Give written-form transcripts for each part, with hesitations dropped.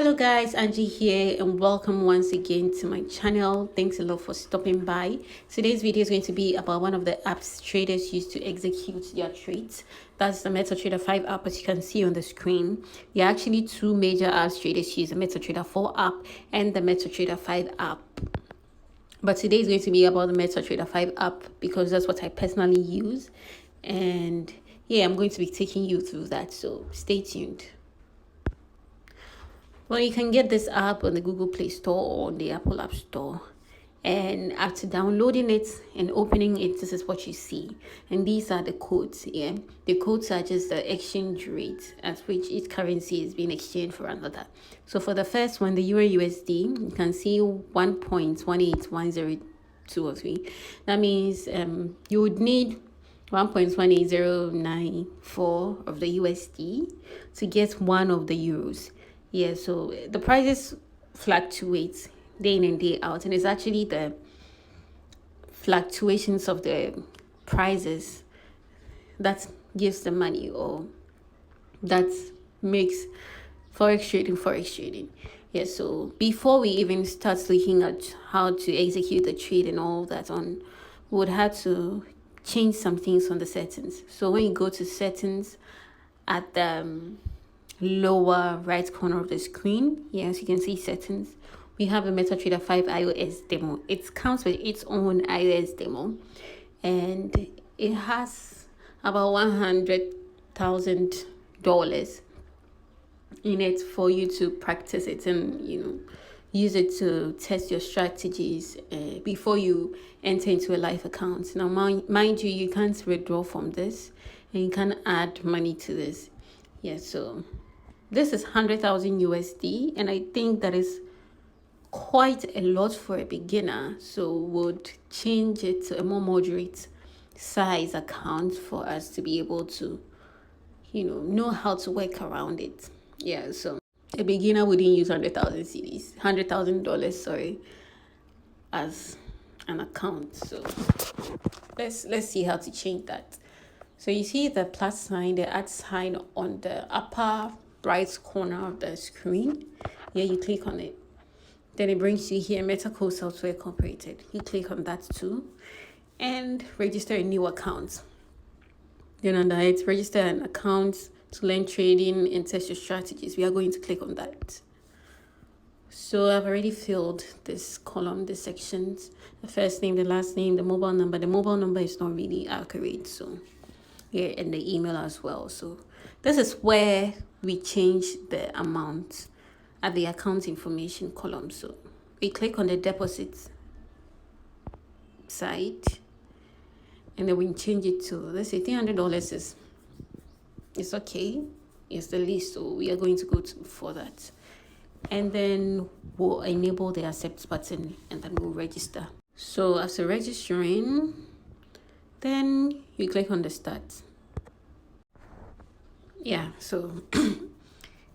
Hello guys, Angie here and welcome once again to my channel. Thanks a lot for stopping by. Today's video is going to be about one of the apps traders use to execute their trades. That's the Metatrader 5 app, as you can see on the screen. There are actually two major apps traders use, the Metatrader 4 app and the Metatrader 5 app. But today is going to be about the Metatrader 5 app because that's what I personally use. And yeah, I'm going to be taking you through that, so stay tuned. Well, you can get this app on the Google Play Store or on the Apple App Store. And after downloading it and opening it, this is what you see. And these are the codes here. The codes are just the exchange rate at which each currency is being exchanged for another. So for the first one, the Euro USD, you can see 1.1810203. That means you would need 1.18094 of the USD to get one of the euros. Yeah, so the prices fluctuate day in and day out, and it's actually the fluctuations of the prices that gives the money, or that makes forex trading. Yeah, so before we even start looking at how to execute the trade and all that on, we would have to change some things on the settings. So when you go to settings at the lower right corner of the screen, yes, you can see settings. We have the Metatrader 5 iOS demo. It comes with its own iOS demo, and it has about $100,000 in it for you to practice it and use it to test your strategies before you enter into a live account. Now, mind you, you can't withdraw from this, and you can add money to this. Yeah, so this is 100,000 USD, and I think that is quite a lot for a beginner. So would change it to a more moderate size account for us to be able to, know how to work around it. Yeah, so a beginner wouldn't use $100,000, sorry, as an account. So let's see how to change that. So you see the plus sign, the @ sign on the upper right corner of the screen. Here you click on it. Then it brings you here, Metaco Software Incorporated. You click on that too and register a new account. Then under it, register an account to learn trading and test your strategies. We are going to click on that. So I've already filled this column, the sections, the first name, the last name, the mobile number. The mobile number is not really accurate, so yeah, and the email as well. So this is where we change the amount at the account information column. So we click on the deposit side, and then we change it to, let's say $300 is okay. It's the least, so we are going to go for that. And then we'll enable the accept button, and then we'll register. So after registering, then you click on the start. Yeah, so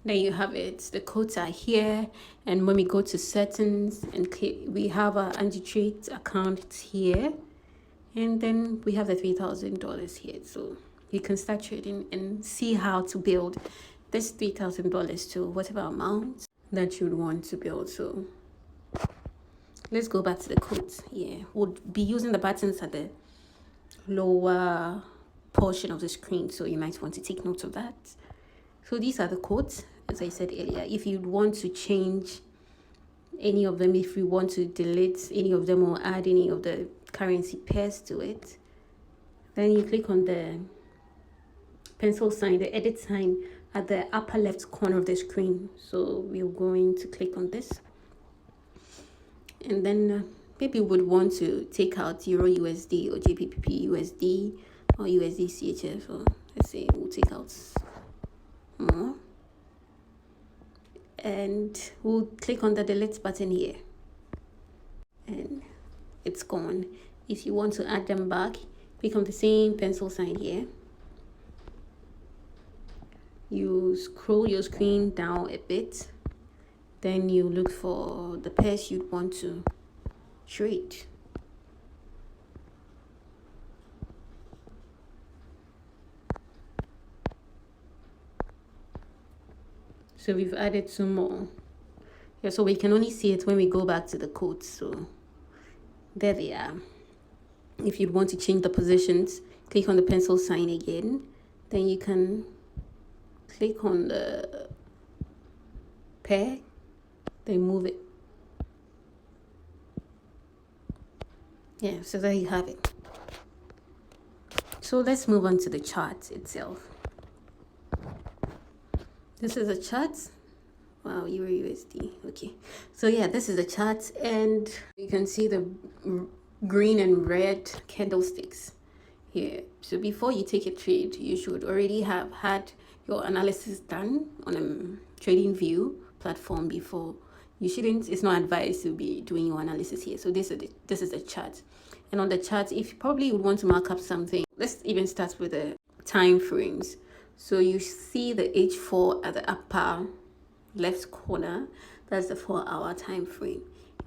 there you have it. The codes are here, and when we go to settings and click, we have our anti-trade account here, and then we have the $3,000 here. So you can start trading and see how to build this $3,000 to whatever amount that you'd want to build. So let's go back to the codes. Yeah, we'll be using the buttons at the lower portion of the screen, so you might want to take note of that. So these are the codes, as I said earlier. If you want to change any of them, if you want to delete any of them or add any of the currency pairs to it, then you click on the pencil sign, the edit sign at the upper left corner of the screen. So we're going to click on this, and then maybe we would want to take out Euro USD or JPP USD or USD CHF, or let's say we'll take out more, and we'll click on the delete button here, and it's gone. If you want to add them back, click on the same pencil sign here. You scroll your screen down a bit, then you look for the pairs you'd want to trade. So we've added two more. Yeah, so we can only see it when we go back to the codes. So there they are. If you'd want to change the positions, click on the pencil sign again. Then you can click on the pair, then move it. Yeah, so there you have it. So let's move on to the chart itself. This is a chart. Wow, Euro USD. Okay, so yeah, this is a chart, and you can see the green and red candlesticks here. So before you take a trade, you should already have had your analysis done on a trading view platform before. You shouldn't, it's not advised to be doing your analysis here. So this is a chart, and on the chart, if you probably would want to mark up something, let's even start with the time frames. So you see the H4 at the upper left corner. That's the 4-hour time frame.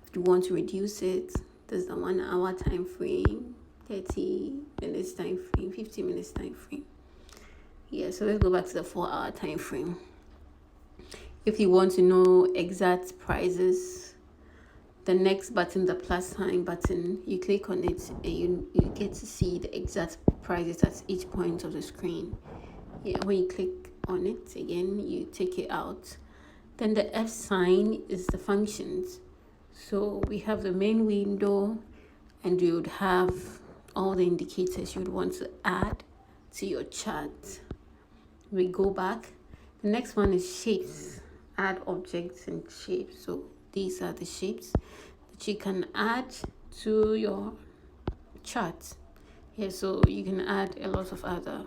If you want to reduce it, there's the 1 hour time frame, 30 minutes time frame, 50 minutes time frame. Yeah, so let's go back to the 4-hour time frame. If you want to know exact prices, the next button, the plus sign button, you click on it and you get to see the exact prices at each point of the screen. Yeah, when you click on it again, you take it out. Then the F sign is the functions. So we have the main window, and you would have all the indicators you would want to add to your chart. We go back. The next one is shapes. Add objects and shapes. So these are the shapes that you can add to your chart. Yeah, so you can add a lot of other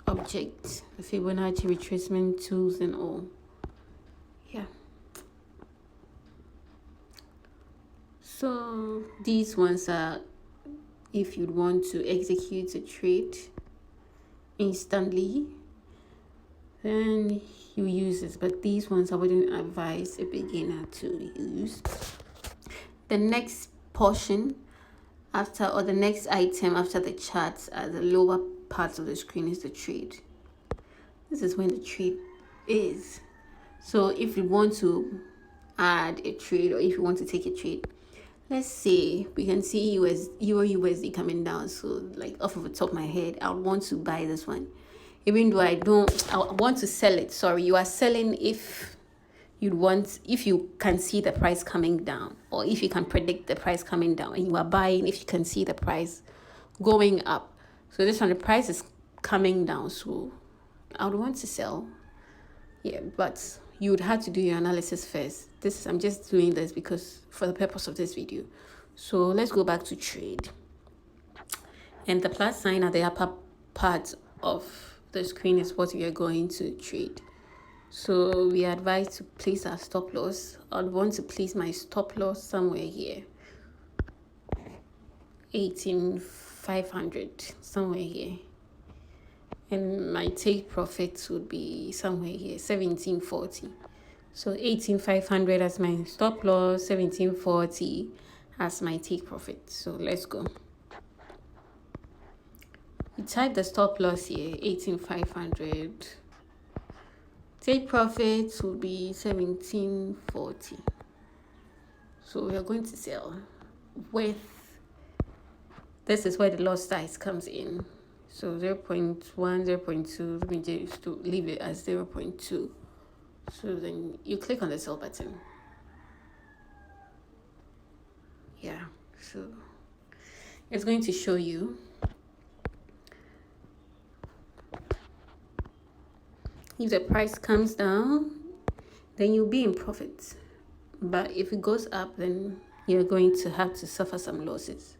objects, the Fibonacci retracement tools and all. Yeah. So these ones are if you'd want to execute a trade instantly, then you use this, but these ones I wouldn't advise a beginner to use. The next portion after, or the next item after the charts at the lower parts of the screen is the trade. This is when the trade is. So if you want to add a trade, or if you want to take a trade, let's say we can see Euro USD coming down. So like off of the top of my head, I would want to buy this one. Even though I want to sell it. Sorry, you are selling if you can see the price coming down, or if you can predict the price coming down, and you are buying if you can see the price going up. So this one, the price is coming down, so I would want to sell. Yeah, but you would have to do your analysis first. I'm just doing this because for the purpose of this video. So let's go back to trade. And the plus sign at the upper part of the screen is what we are going to trade. So we are advised to place our stop loss. I'd want to place my stop loss somewhere here. 18,500, somewhere here. And my take profits would be somewhere here, 1740. So 18,500 as my stop loss, 1740 as my take profit. So let's go. We type the stop loss here, 18,500. Take profits would be 1740. So we are going to sell with, this is where the loss size comes in. So 0.1, 0.2, let me just leave it as 0.2. So then you click on the sell button. Yeah, so it's going to show you if the price comes down, then you'll be in profit. But if it goes up, then you're going to have to suffer some losses.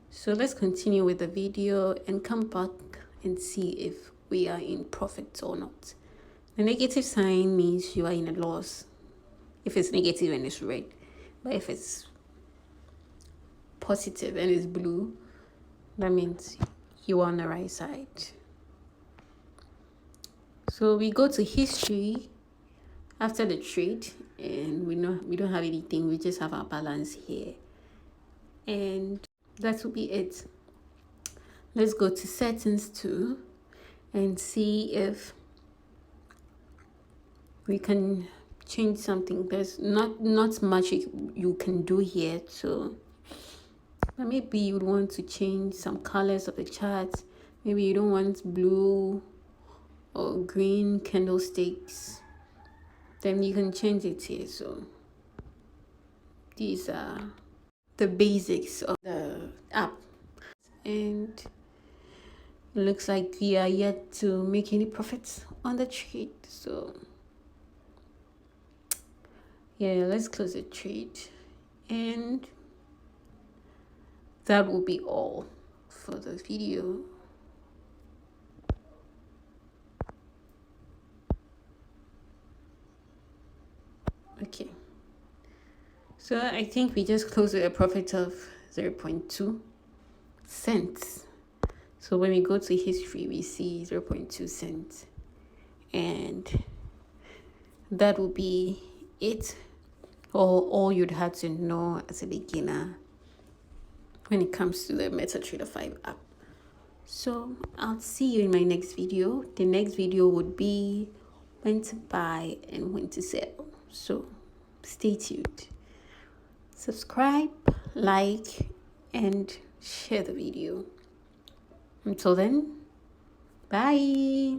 So let's continue with the video and come back and see if we are in profit or not. The negative sign means you are in a loss. If it's negative and it's red. But if it's positive and it's blue, that means you are on the right side. So we go to history after the trade, and we don't have anything. We just have our balance here. And that will be it. Let's go to settings too and see if we can change something. There's not much you can do here. So maybe you would want to change some colors of the chart. Maybe you don't want blue or green candlesticks, then you can change it here. So these are the basics of the app, and it looks like we are yet to make any profits on the trade. So yeah, let's close the trade, and that will be all for the video. Okay, so I think we just closed with a profit of 0.2 cents. So when we go to history, we see 0.2 cents, and that will be it, or all you'd have to know as a beginner when it comes to the Metatrader 5 app. So I'll see you in my next video. The next video would be when to buy and when to sell. So stay tuned. Subscribe, like, and share the video. Until then, bye.